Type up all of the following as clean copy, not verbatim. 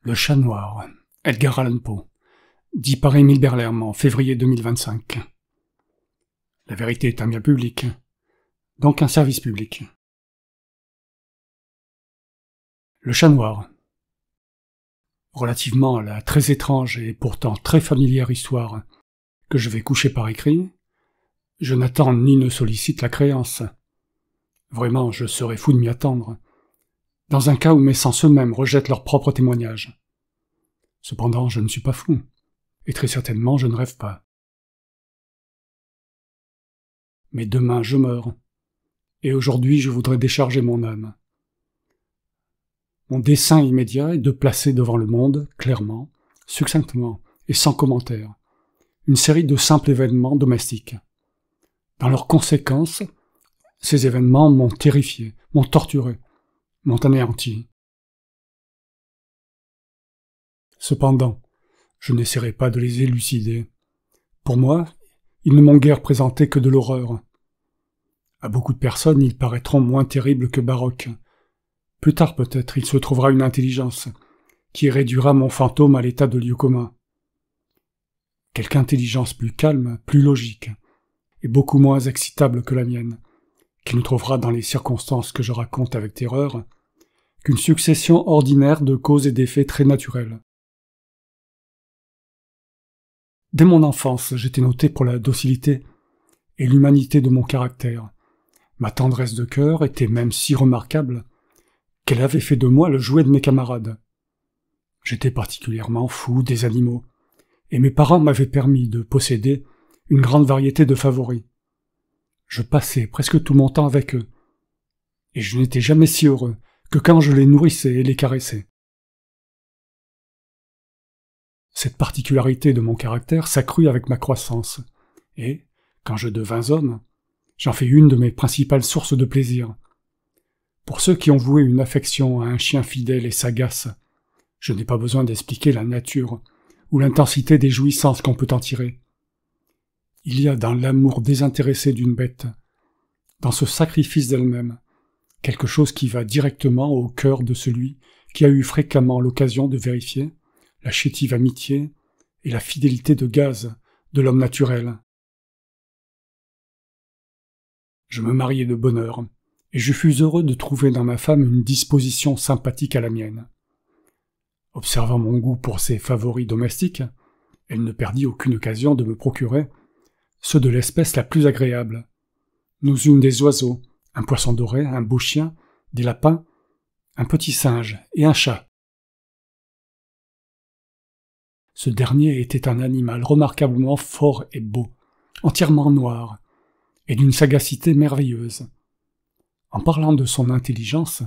Le chat noir, Edgar Allan Poe, dit par Émile Berlerme en février 2025. La vérité est un bien public, donc un service public. Le chat noir. Relativement à la très étrange et pourtant très familière histoire que je vais coucher par écrit, je n'attends ni ne sollicite la créance. Vraiment, je serais fou de m'y attendre, dans un cas où mes sens eux-mêmes rejettent leur propre témoignage. Cependant, je ne suis pas fou, et très certainement je ne rêve pas. Mais demain je meurs, et aujourd'hui je voudrais décharger mon âme. Mon dessein immédiat est de placer devant le monde, clairement, succinctement et sans commentaire, une série de simples événements domestiques. Dans leurs conséquences, ces événements m'ont terrifié, m'ont torturé, m'ont anéanti. Cependant, je n'essaierai pas de les élucider. Pour moi, ils ne m'ont guère présenté que de l'horreur. À beaucoup de personnes, ils paraîtront moins terribles que baroques. Plus tard peut-être, il se trouvera une intelligence qui réduira mon fantôme à l'état de lieu commun. Quelque intelligence plus calme, plus logique, et beaucoup moins excitable que la mienne, qui ne trouvera dans les circonstances que je raconte avec terreur qu'une succession ordinaire de causes et d'effets très naturels. Dès mon enfance, j'étais noté pour la docilité et l'humanité de mon caractère. Ma tendresse de cœur était même si remarquable qu'elle avait fait de moi le jouet de mes camarades. J'étais particulièrement fou des animaux, et mes parents m'avaient permis de posséder une grande variété de favoris. Je passais presque tout mon temps avec eux, et je n'étais jamais si heureux que quand je les nourrissais et les caressais. Cette particularité de mon caractère s'accrut avec ma croissance, et, quand je devins homme, j'en fis une de mes principales sources de plaisir. Pour ceux qui ont voué une affection à un chien fidèle et sagace, je n'ai pas besoin d'expliquer la nature ou l'intensité des jouissances qu'on peut en tirer. Il y a dans l'amour désintéressé d'une bête, dans ce sacrifice d'elle-même, quelque chose qui va directement au cœur de celui qui a eu fréquemment l'occasion de vérifier la chétive amitié et la fidélité de gaz de l'homme naturel. Je me mariai de bonne heure, et je fus heureux de trouver dans ma femme une disposition sympathique à la mienne. Observant mon goût pour ses favoris domestiques, elle ne perdit aucune occasion de me procurer ceux de l'espèce la plus agréable. Nous eûmes des oiseaux, un poisson doré, un beau chien, des lapins, un petit singe et un chat. Ce dernier était un animal remarquablement fort et beau, entièrement noir, et d'une sagacité merveilleuse. En parlant de son intelligence,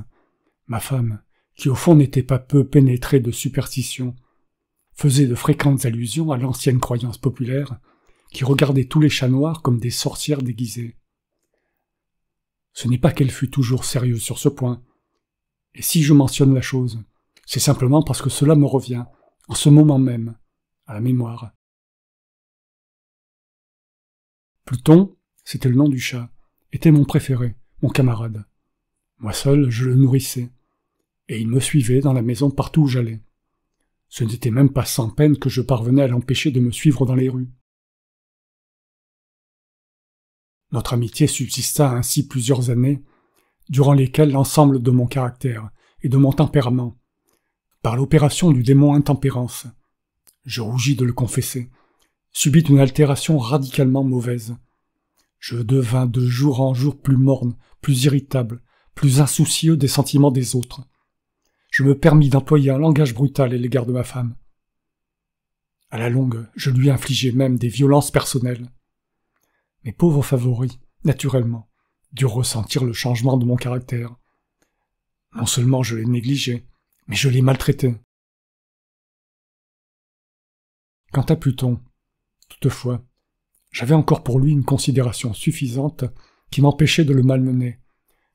ma femme, qui au fond n'était pas peu pénétrée de superstition, faisait de fréquentes allusions à l'ancienne croyance populaire qui regardait tous les chats noirs comme des sorcières déguisées. Ce n'est pas qu'elle fût toujours sérieuse sur ce point, et si je mentionne la chose, c'est simplement parce que cela me revient, en ce moment même, à la mémoire. Pluton, c'était le nom du chat, était mon préféré, mon camarade. Moi seul, je le nourrissais, et il me suivait dans la maison partout où j'allais. Ce n'était même pas sans peine que je parvenais à l'empêcher de me suivre dans les rues. Notre amitié subsista ainsi plusieurs années, durant lesquelles l'ensemble de mon caractère et de mon tempérament, par l'opération du démon intempérance, je rougis de le confesser, subit une altération radicalement mauvaise. Je devins de jour en jour plus morne, plus irritable, plus insoucieux des sentiments des autres. Je me permis d'employer un langage brutal à l'égard de ma femme. À la longue, je lui infligeai même des violences personnelles. Mes pauvres favoris, naturellement, durent ressentir le changement de mon caractère. Non seulement je les négligeais, mais je les maltraitais. Quant à Pluton, toutefois, j'avais encore pour lui une considération suffisante qui m'empêchait de le malmener,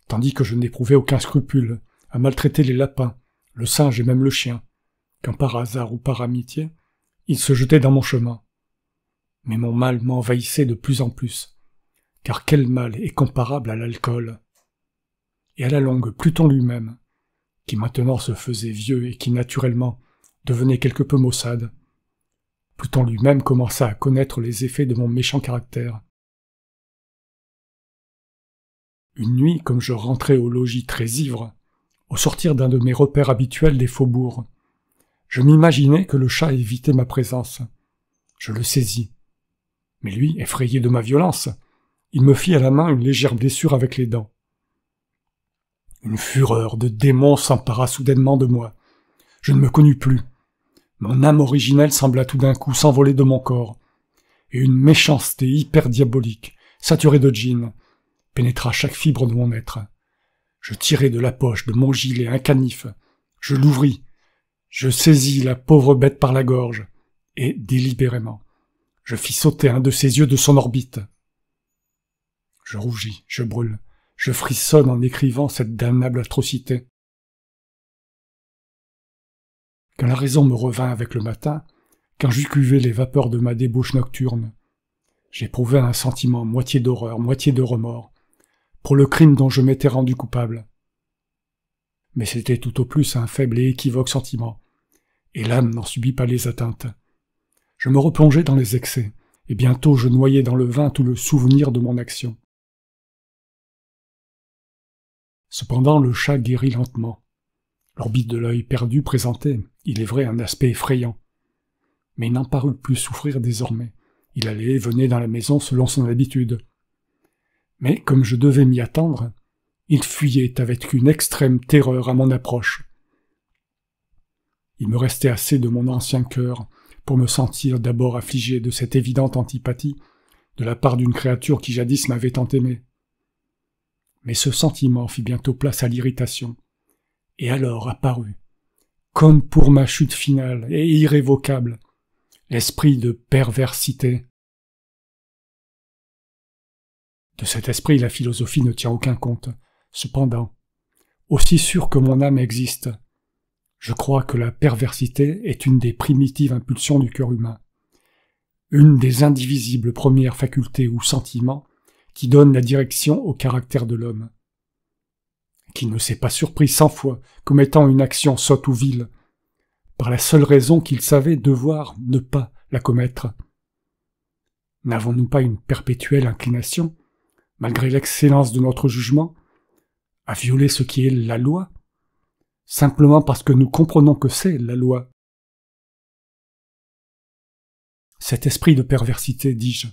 tandis que je n'éprouvais aucun scrupule à maltraiter les lapins, le singe et même le chien, quand par hasard ou par amitié, il se jetait dans mon chemin. Mais mon mal m'envahissait de plus en plus, car quel mal est comparable à l'alcool? Et à la longue, Pluton lui-même, qui maintenant se faisait vieux et qui naturellement devenait quelque peu maussade. Pluton lui-même commença à connaître les effets de mon méchant caractère. Une nuit, comme je rentrais au logis très ivre, au sortir d'un de mes repères habituels des faubourgs, je m'imaginais que le chat évitait ma présence. Je le saisis. Mais lui, effrayé de ma violence, il me fit à la main une légère blessure avec les dents. Une fureur de démon s'empara soudainement de moi. Je ne me connus plus. Mon âme originelle sembla tout d'un coup s'envoler de mon corps, et une méchanceté hyper diabolique, saturée de djinn, pénétra chaque fibre de mon être. Je tirai de la poche de mon gilet un canif, je l'ouvris, je saisis la pauvre bête par la gorge, et, délibérément, je fis sauter un de ses yeux de son orbite. Je rougis, je brûle, je frissonne en écrivant cette damnable atrocité. Quand la raison me revint avec le matin, quand j'eus cuvé les vapeurs de ma débauche nocturne, j'éprouvai un sentiment moitié d'horreur, moitié de remords, pour le crime dont je m'étais rendu coupable. Mais c'était tout au plus un faible et équivoque sentiment, et l'âme n'en subit pas les atteintes. Je me replongeai dans les excès, et bientôt je noyai dans le vin tout le souvenir de mon action. Cependant le chat guérit lentement. L'orbite de l'œil perdu présentait, il est vrai, un aspect effrayant. Mais il n'en parut plus souffrir désormais. Il allait et venait dans la maison selon son habitude. Mais, comme je devais m'y attendre, il fuyait avec une extrême terreur à mon approche. Il me restait assez de mon ancien cœur pour me sentir d'abord affligé de cette évidente antipathie de la part d'une créature qui jadis m'avait tant aimé. Mais ce sentiment fit bientôt place à l'irritation, et alors apparut, comme pour ma chute finale et irrévocable, l'esprit de perversité. De cet esprit, la philosophie ne tient aucun compte. Cependant, aussi sûr que mon âme existe, je crois que la perversité est une des primitives impulsions du cœur humain, une des indivisibles premières facultés ou sentiments qui donnent la direction au caractère de l'homme. Qui ne s'est pas surpris 100 fois commettant une action sotte ou vile, par la seule raison qu'il savait devoir ne pas la commettre. N'avons-nous pas une perpétuelle inclination, malgré l'excellence de notre jugement, à violer ce qui est la loi, simplement parce que nous comprenons que c'est la loi? Cet esprit de perversité, dis-je,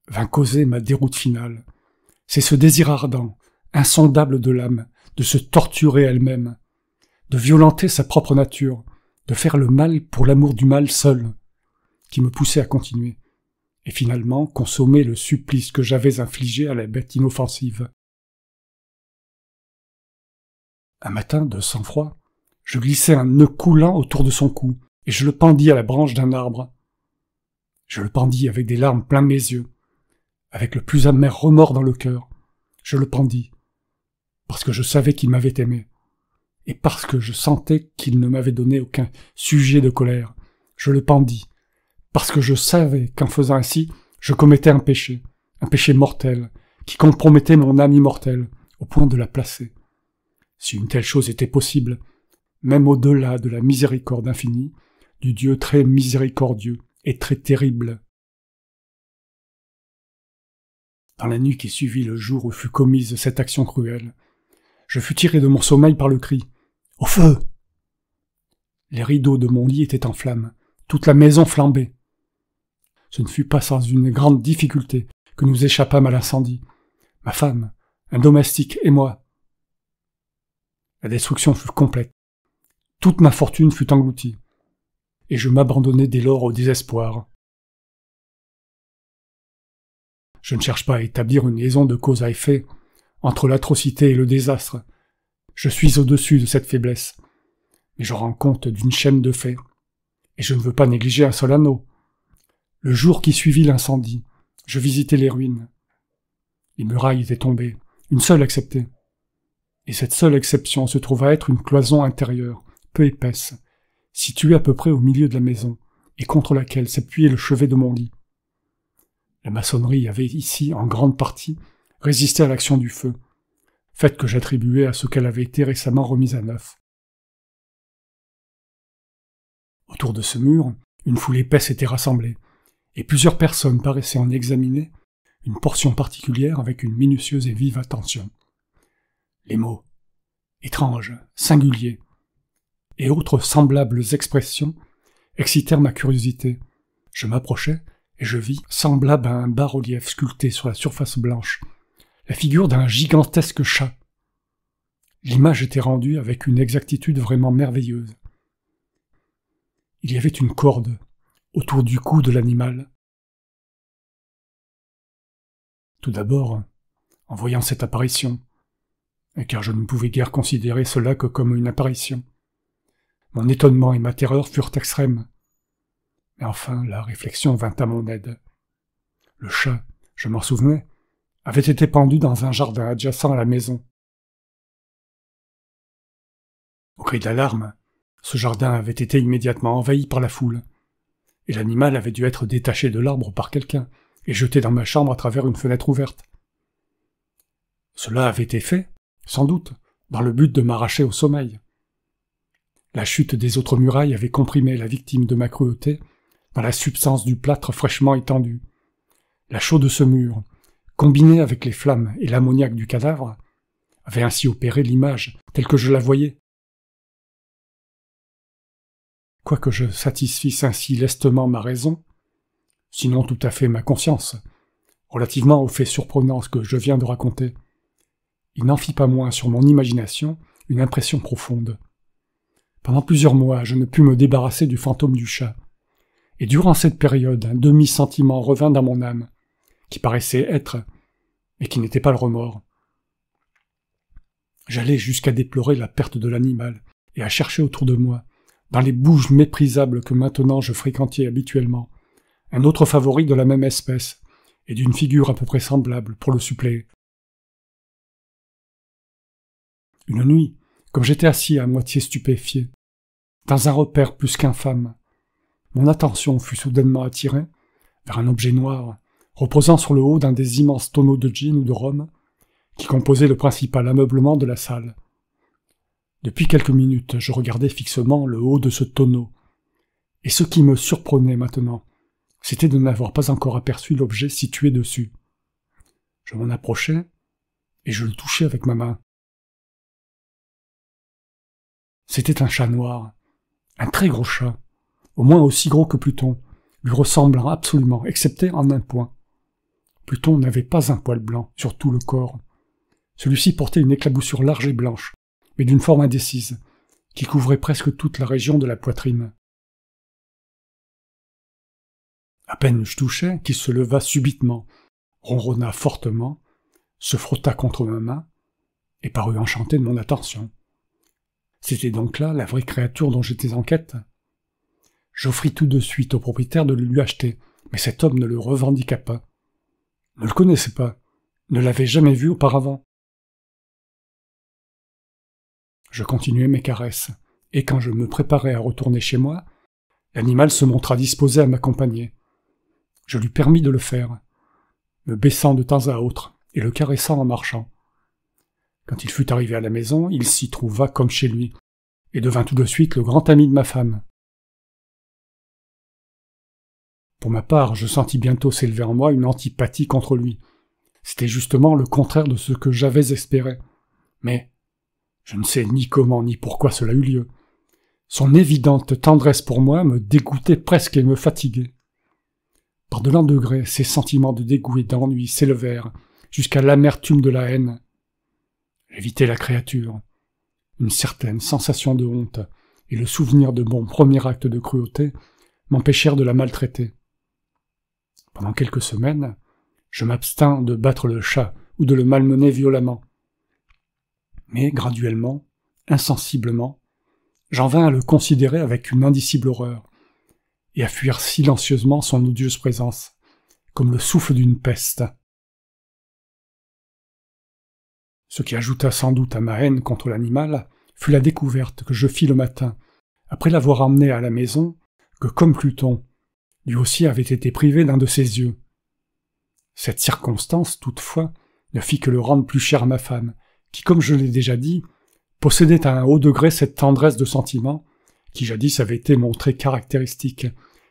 vint causer ma déroute finale. C'est ce désir ardent, insondable de l'âme, de se torturer elle-même, de violenter sa propre nature, de faire le mal pour l'amour du mal seul, qui me poussait à continuer, et finalement consommer le supplice que j'avais infligé à la bête inoffensive. Un matin, de sang-froid, je glissai un nœud coulant autour de son cou, et je le pendis à la branche d'un arbre. Je le pendis avec des larmes plein mes yeux, avec le plus amer remords dans le cœur. Je le pendis, parce que je savais qu'il m'avait aimé, et parce que je sentais qu'il ne m'avait donné aucun sujet de colère. Je le pendis, parce que je savais qu'en faisant ainsi, je commettais un péché mortel, qui compromettait mon âme immortelle, au point de la placer. Si une telle chose était possible, même au-delà de la miséricorde infinie, du Dieu très miséricordieux et très terrible. Dans la nuit qui suivit le jour où fut commise cette action cruelle, je fus tiré de mon sommeil par le cri « Au feu !» Les rideaux de mon lit étaient en flammes, toute la maison flambait. Ce ne fut pas sans une grande difficulté que nous échappâmes à l'incendie, ma femme, un domestique et moi. La destruction fut complète. Toute ma fortune fut engloutie, et je m'abandonnai dès lors au désespoir. Je ne cherche pas à établir une liaison de cause à effet entre l'atrocité et le désastre. Je suis au-dessus de cette faiblesse, mais je rends compte d'une chaîne de faits, et je ne veux pas négliger un seul anneau. Le jour qui suivit l'incendie, je visitai les ruines. Les murailles étaient tombées, une seule exceptée. Et cette seule exception se trouva être une cloison intérieure, peu épaisse, située à peu près au milieu de la maison, et contre laquelle s'appuyait le chevet de mon lit. La maçonnerie avait ici, en grande partie, résisté à l'action du feu, fait que j'attribuais à ce qu'elle avait été récemment remise à neuf. Autour de ce mur, une foule épaisse était rassemblée, et plusieurs personnes paraissaient en examiner une portion particulière avec une minutieuse et vive attention. Les mots, étranges, singuliers, et autres semblables expressions excitèrent ma curiosité. Je m'approchai, et je vis, semblable à un bas-relief sculpté sur la surface blanche, la figure d'un gigantesque chat. L'image était rendue avec une exactitude vraiment merveilleuse. Il y avait une corde autour du cou de l'animal. Tout d'abord, en voyant cette apparition, car je ne pouvais guère considérer cela que comme une apparition, mon étonnement et ma terreur furent extrêmes. Mais enfin, la réflexion vint à mon aide. Le chat, je m'en souvenais, avait été pendu dans un jardin adjacent à la maison. Au cri d'alarme, ce jardin avait été immédiatement envahi par la foule, et l'animal avait dû être détaché de l'arbre par quelqu'un et jeté dans ma chambre à travers une fenêtre ouverte. Cela avait été fait, sans doute, dans le but de m'arracher au sommeil. La chute des autres murailles avait comprimé la victime de ma cruauté dans la substance du plâtre fraîchement étendu. La chaux de ce mur, combinée avec les flammes et l'ammoniaque du cadavre, avait ainsi opéré l'image telle que je la voyais. Quoique je satisfisse ainsi lestement ma raison, sinon tout à fait ma conscience, relativement aux faits surprenants que je viens de raconter, il n'en fit pas moins sur mon imagination une impression profonde. Pendant plusieurs mois, je ne pus me débarrasser du fantôme du chat, et durant cette période, un demi-sentiment revint dans mon âme, qui paraissait être, mais qui n'était pas le remords. J'allais jusqu'à déplorer la perte de l'animal, et à chercher autour de moi, dans les bouges méprisables que maintenant je fréquentais habituellement, un autre favori de la même espèce, et d'une figure à peu près semblable pour le suppléer. Une nuit, comme j'étais assis à moitié stupéfié, dans un repère plus qu'infâme, mon attention fut soudainement attirée vers un objet noir, reposant sur le haut d'un des immenses tonneaux de gin ou de rhum, qui composaient le principal ameublement de la salle. Depuis quelques minutes, je regardais fixement le haut de ce tonneau, et ce qui me surprenait maintenant, c'était de n'avoir pas encore aperçu l'objet situé dessus. Je m'en approchai, et je le touchai avec ma main. C'était un chat noir, un très gros chat, au moins aussi gros que Pluton, lui ressemblant absolument, excepté en un point. Pluton n'avait pas un poil blanc sur tout le corps. Celui-ci portait une éclaboussure large et blanche, mais d'une forme indécise, qui couvrait presque toute la région de la poitrine. À peine je touchais qu'il se leva subitement, ronronna fortement, se frotta contre ma main, et parut enchanté de mon attention. C'était donc là la vraie créature dont j'étais en quête. J'offris tout de suite au propriétaire de le lui acheter, mais cet homme ne le revendiqua pas. Ne le connaissait pas, ne l'avait jamais vu auparavant. Je continuai mes caresses, et quand je me préparais à retourner chez moi, l'animal se montra disposé à m'accompagner. Je lui permis de le faire, me baissant de temps à autre et le caressant en marchant. Quand il fut arrivé à la maison, il s'y trouva comme chez lui, et devint tout de suite le grand ami de ma femme. Pour ma part, je sentis bientôt s'élever en moi une antipathie contre lui. C'était justement le contraire de ce que j'avais espéré. Mais je ne sais ni comment ni pourquoi cela eut lieu. Son évidente tendresse pour moi me dégoûtait presque et me fatiguait. Par de l'an degré, ces sentiments de dégoût et d'ennui s'élevèrent jusqu'à l'amertume de la haine. J'évitais la créature. Une certaine sensation de honte et le souvenir de mon premier acte de cruauté m'empêchèrent de la maltraiter. Pendant quelques semaines, je m'abstins de battre le chat ou de le malmener violemment. Mais graduellement, insensiblement, j'en vins à le considérer avec une indicible horreur, et à fuir silencieusement son odieuse présence, comme le souffle d'une peste. Ce qui ajouta sans doute à ma haine contre l'animal fut la découverte que je fis le matin, après l'avoir emmené à la maison, que comme Pluton, lui aussi avait été privé d'un de ses yeux. Cette circonstance, toutefois, ne fit que le rendre plus cher à ma femme, qui, comme je l'ai déjà dit, possédait à un haut degré cette tendresse de sentiment qui jadis avait été mon trait caractéristique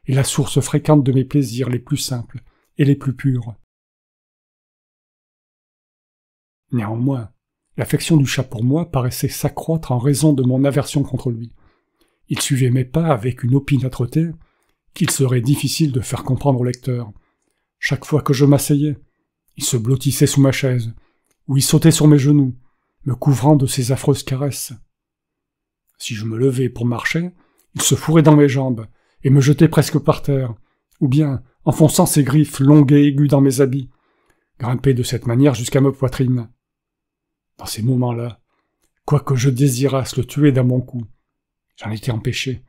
et la source fréquente de mes plaisirs les plus simples et les plus purs. Néanmoins, l'affection du chat pour moi paraissait s'accroître en raison de mon aversion contre lui. Il suivait mes pas avec une opiniâtreté qu'il serait difficile de faire comprendre au lecteur. Chaque fois que je m'asseyais, il se blottissait sous ma chaise, ou il sautait sur mes genoux, me couvrant de ses affreuses caresses. Si je me levais pour marcher, il se fourrait dans mes jambes et me jetait presque par terre, ou bien, enfonçant ses griffes longues et aiguës dans mes habits, grimpait de cette manière jusqu'à ma poitrine. Dans ces moments-là, quoique je désirasse le tuer d'un bon coup, j'en étais empêché,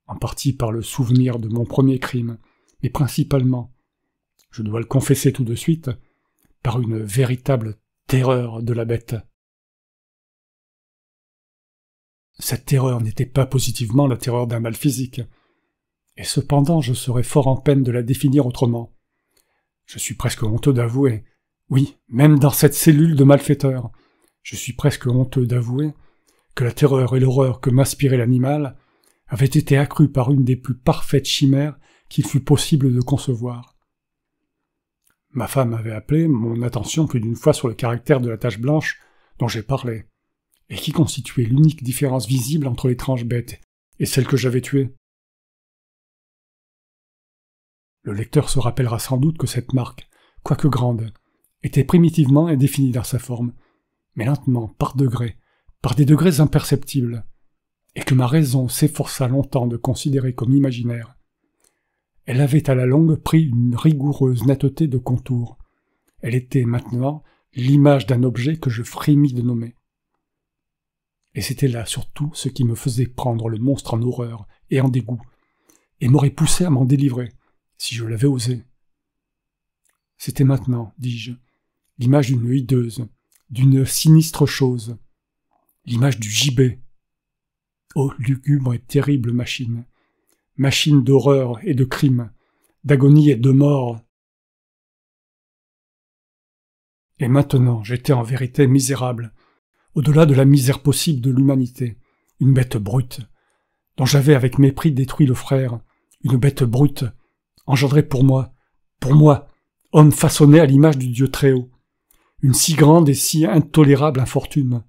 en partie par le souvenir de mon premier crime, mais principalement, je dois le confesser tout de suite, par une véritable terreur de la bête. Cette terreur n'était pas positivement la terreur d'un mal physique, et cependant je serais fort en peine de la définir autrement. Je suis presque honteux d'avouer, oui, même dans cette cellule de malfaiteurs, je suis presque honteux d'avouer que la terreur et l'horreur que m'inspirait l'animal avaient été accrues par une des plus parfaites chimères qu'il fût possible de concevoir. Ma femme avait appelé mon attention plus d'une fois sur le caractère de la tache blanche dont j'ai parlé, et qui constituait l'unique différence visible entre l'étrange bête et celle que j'avais tuée. Le lecteur se rappellera sans doute que cette marque, quoique grande, était primitivement indéfinie dans sa forme, mais lentement, par degrés, par des degrés imperceptibles, et que ma raison s'efforça longtemps de considérer comme imaginaire. Elle avait à la longue pris une rigoureuse netteté de contour. Elle était maintenant l'image d'un objet que je frémis de nommer. Et c'était là surtout ce qui me faisait prendre le monstre en horreur et en dégoût, et m'aurait poussé à m'en délivrer, si je l'avais osé. C'était maintenant, dis-je, l'image d'une hideuse, d'une sinistre chose, l'image du gibet. Ô lugubre et terrible machine, machine d'horreur et de crime, d'agonie et de mort. Et maintenant, j'étais en vérité misérable, au-delà de la misère possible de l'humanité, une bête brute, dont j'avais avec mépris détruit le frère, une bête brute, engendrée pour moi, homme façonné à l'image du Dieu Très-Haut, une si grande et si intolérable infortune.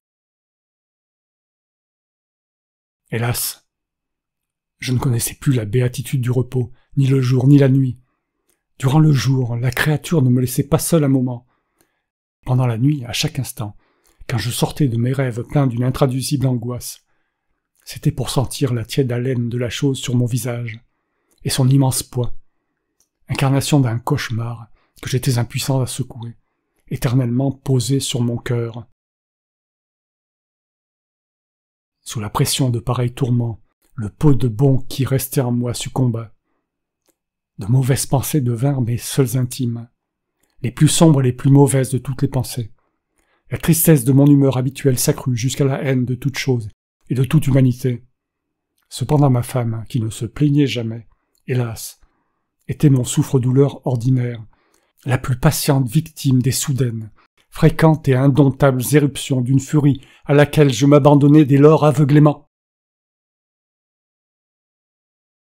Hélas, je ne connaissais plus la béatitude du repos, ni le jour, ni la nuit. Durant le jour, la créature ne me laissait pas seul un moment. Pendant la nuit, à chaque instant, quand je sortais de mes rêves pleins d'une intraduisible angoisse, c'était pour sentir la tiède haleine de la chose sur mon visage, et son immense poids, incarnation d'un cauchemar que j'étais impuissant à secouer, éternellement posé sur mon cœur. Sous la pression de pareils tourments, le peu de bon qui restait en moi succomba. De mauvaises pensées devinrent mes seules intimes, les plus sombres et les plus mauvaises de toutes les pensées. La tristesse de mon humeur habituelle s'accrut jusqu'à la haine de toute chose et de toute humanité. Cependant ma femme, qui ne se plaignait jamais, hélas, était mon souffre-douleur ordinaire, la plus patiente victime des soudaines, fréquentes et indomptables éruptions d'une furie à laquelle je m'abandonnais dès lors aveuglément.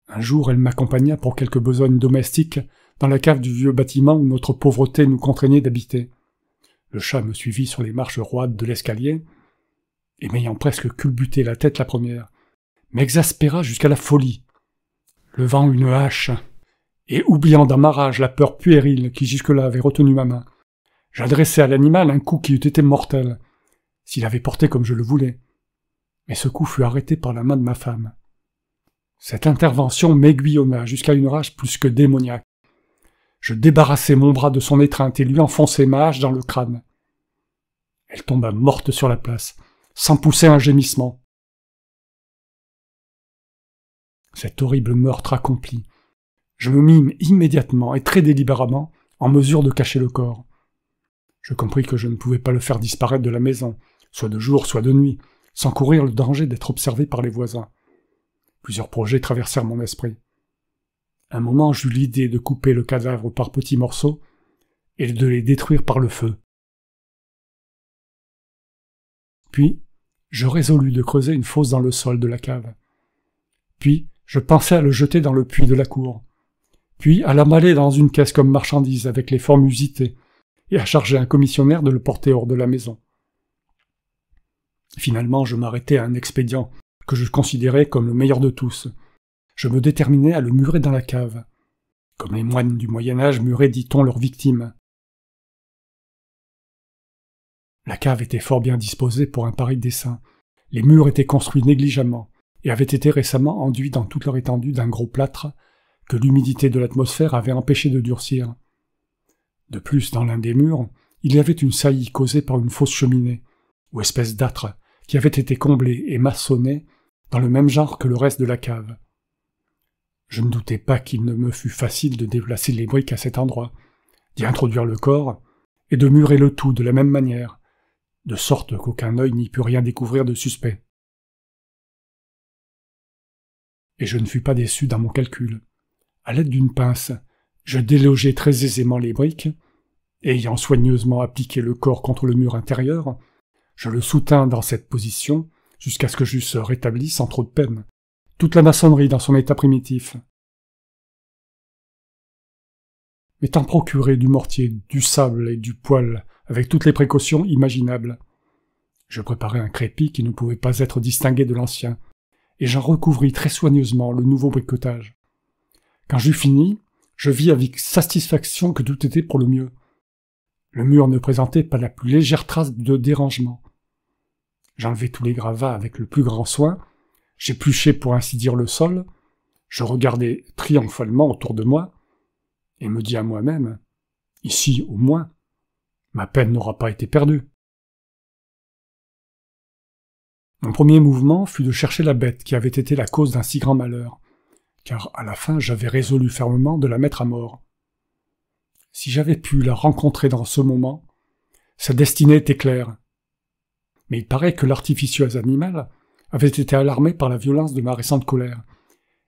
Un jour, elle m'accompagna pour quelques besognes domestiques dans la cave du vieux bâtiment où notre pauvreté nous contraignait d'habiter. Le chat me suivit sur les marches roides de l'escalier, et m'ayant presque culbuté la tête la première, m'exaspéra jusqu'à la folie. Levant une hache, et oubliant dans ma rage la peur puérile qui jusque-là avait retenu ma main, j'adressai à l'animal un coup qui eût été mortel, s'il avait porté comme je le voulais. Mais ce coup fut arrêté par la main de ma femme. Cette intervention m'aiguillonna jusqu'à une rage plus que démoniaque. Je débarrassai mon bras de son étreinte et lui enfonçai ma hache dans le crâne. Elle tomba morte sur la place, sans pousser un gémissement. Cet horrible meurtre accompli, je me mis immédiatement et très délibérément en mesure de cacher le corps. Je compris que je ne pouvais pas le faire disparaître de la maison, soit de jour, soit de nuit, sans courir le danger d'être observé par les voisins. Plusieurs projets traversèrent mon esprit. Un moment, j'eus l'idée de couper le cadavre par petits morceaux et de les détruire par le feu. Puis, je résolus de creuser une fosse dans le sol de la cave. Puis, je pensais à le jeter dans le puits de la cour. Puis, à l'emballer dans une caisse comme marchandise avec les formes usitées, et à charger un commissionnaire de le porter hors de la maison. Finalement, je m'arrêtais à un expédient que je considérais comme le meilleur de tous. Je me déterminais à le murer dans la cave, comme les moines du Moyen-Âge muraient, dit-on, leurs victimes. La cave était fort bien disposée pour un pareil dessein. Les murs étaient construits négligemment et avaient été récemment enduits dans toute leur étendue d'un gros plâtre que l'humidité de l'atmosphère avait empêché de durcir. De plus, dans l'un des murs, il y avait une saillie causée par une fausse cheminée, ou espèce d'âtre, qui avait été comblée et maçonnée dans le même genre que le reste de la cave. Je ne doutais pas qu'il ne me fût facile de déplacer les briques à cet endroit, d'y introduire le corps, et de murer le tout de la même manière, de sorte qu'aucun œil n'y put rien découvrir de suspect. Et je ne fus pas déçu dans mon calcul. À l'aide d'une pince, je délogeai très aisément les briques, et ayant soigneusement appliqué le corps contre le mur intérieur, je le soutins dans cette position jusqu'à ce que j'eusse rétabli sans trop de peine toute la maçonnerie dans son état primitif. M'étant procuré du mortier, du sable et du poêle avec toutes les précautions imaginables, je préparai un crépi qui ne pouvait pas être distingué de l'ancien, et j'en recouvris très soigneusement le nouveau bricotage. Quand j'eus fini, je vis avec satisfaction que tout était pour le mieux. Le mur ne présentait pas la plus légère trace de dérangement. J'enlevai tous les gravats avec le plus grand soin, j'épluchai pour ainsi dire le sol, je regardai triomphalement autour de moi, et me dis à moi-même, ici au moins, ma peine n'aura pas été perdue. Mon premier mouvement fut de chercher la bête qui avait été la cause d'un si grand malheur, car à la fin j'avais résolu fermement de la mettre à mort. Si j'avais pu la rencontrer dans ce moment, sa destinée était claire. Mais il paraît que l'artificieux animal avait été alarmé par la violence de ma récente colère,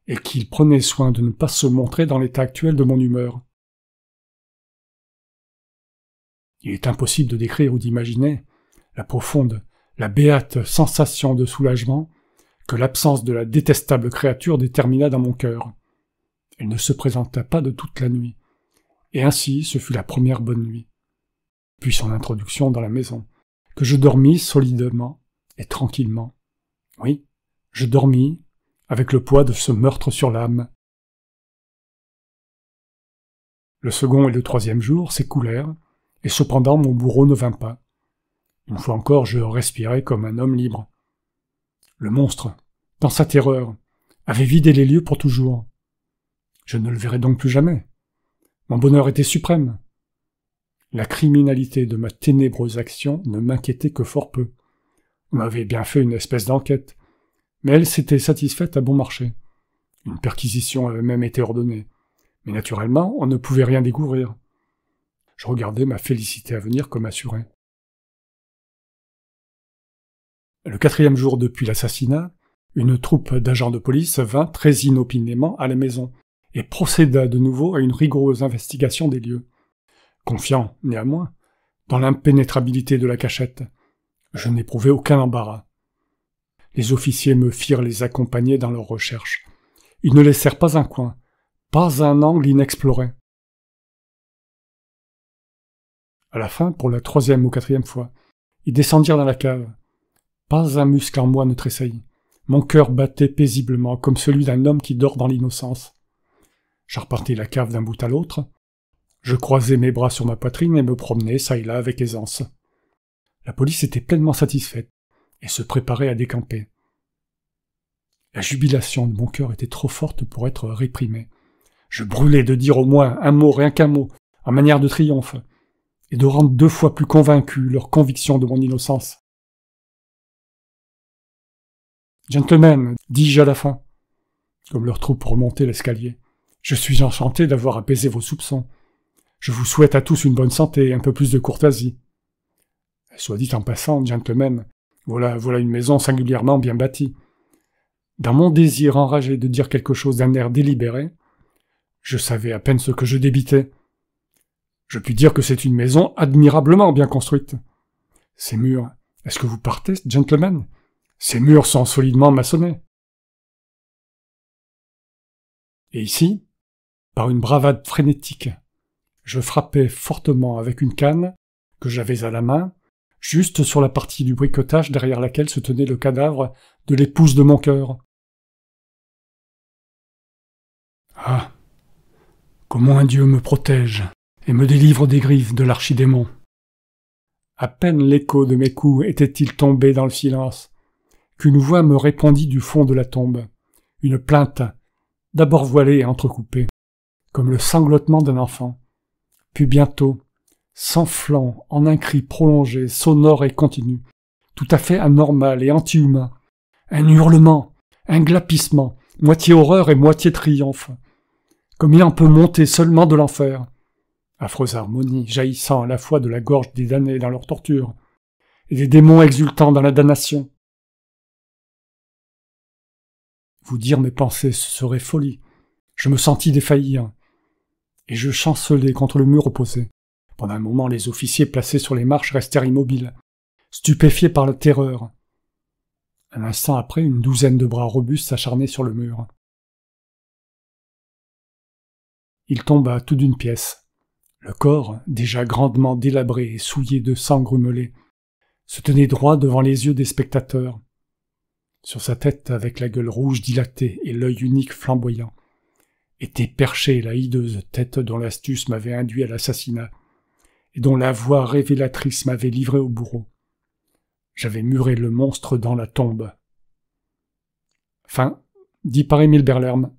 et qu'il prenait soin de ne pas se montrer dans l'état actuel de mon humeur. Il est impossible de décrire ou d'imaginer la profonde, la béate sensation de soulagement que l'absence de la détestable créature détermina dans mon cœur. Elle ne se présenta pas de toute la nuit, et ainsi ce fut la première bonne nuit, puis son introduction dans la maison, que je dormis solidement et tranquillement. Oui, je dormis avec le poids de ce meurtre sur l'âme. Le second et le troisième jour s'écoulèrent, et cependant mon bourreau ne vint pas. Une fois encore, je respirais comme un homme libre. Le monstre, dans sa terreur, avait vidé les lieux pour toujours. Je ne le verrais donc plus jamais. Mon bonheur était suprême. La criminalité de ma ténébreuse action ne m'inquiétait que fort peu. On avait bien fait une espèce d'enquête, mais elle s'était satisfaite à bon marché. Une perquisition avait même été ordonnée, mais naturellement, on ne pouvait rien découvrir. Je regardais ma félicité à venir comme assurée. Le 4e jour depuis l'assassinat, une troupe d'agents de police vint très inopinément à la maison et procéda de nouveau à une rigoureuse investigation des lieux. Confiant, néanmoins, dans l'impénétrabilité de la cachette, je n'éprouvai aucun embarras. Les officiers me firent les accompagner dans leurs recherches. Ils ne laissèrent pas un coin, pas un angle inexploré. À la fin, pour la 3e ou 4e fois, ils descendirent dans la cave. Pas un muscle en moi ne tressaillit. Mon cœur battait paisiblement, comme celui d'un homme qui dort dans l'innocence. J'arpentai la cave d'un bout à l'autre. Je croisai mes bras sur ma poitrine et me promenai çà et là avec aisance. La police était pleinement satisfaite et se préparait à décamper. La jubilation de mon cœur était trop forte pour être réprimée. Je brûlais de dire au moins un mot, rien qu'un mot, en manière de triomphe, et de rendre 2 fois plus convaincue leur conviction de mon innocence. « Gentlemen, dis-je à la fin, comme leur troupe remontait l'escalier, je suis enchanté d'avoir apaisé vos soupçons. Je vous souhaite à tous une bonne santé et un peu plus de courtoisie. Soit dit en passant, gentlemen, voilà une maison singulièrement bien bâtie. Dans mon désir enragé de dire quelque chose d'un air délibéré, je savais à peine ce que je débitais. Je puis dire que c'est une maison admirablement bien construite. Ces murs, est-ce que vous partez, gentlemen ? Ces murs sont solidement maçonnés. Et ici, par une bravade frénétique, je frappais fortement avec une canne que j'avais à la main, juste sur la partie du bricotage derrière laquelle se tenait le cadavre de l'épouse de mon cœur. Ah, comment un dieu me protège et me délivre des griffes de l'archidémon. À peine l'écho de mes coups était-il tombé dans le silence, qu'une voix me répondit du fond de la tombe, une plainte, d'abord voilée et entrecoupée, comme le sanglotement d'un enfant, puis bientôt, s'enflant en un cri prolongé, sonore et continu, tout à fait anormal et anti-humain, un hurlement, un glapissement, moitié horreur et moitié triomphe, comme il en peut monter seulement de l'enfer. Affreuse harmonie jaillissant à la fois de la gorge des damnés dans leur torture, et des démons exultants dans la damnation. Vous dire mes pensées, ce serait folie. Je me sentis défaillir, et je chancelai contre le mur opposé. Pendant un moment, les officiers placés sur les marches restèrent immobiles, stupéfiés par la terreur. Un instant après, une douzaine de bras robustes s'acharnaient sur le mur. Il tomba tout d'une pièce. Le corps, déjà grandement délabré et souillé de sang grumelé, se tenait droit devant les yeux des spectateurs. Sur sa tête, avec la gueule rouge dilatée et l'œil unique flamboyant, était perchée la hideuse tête dont l'astuce m'avait induit à l'assassinat, et dont la voix révélatrice m'avait livré au bourreau. J'avais muré le monstre dans la tombe. Fin, dit par Émile Berlerme.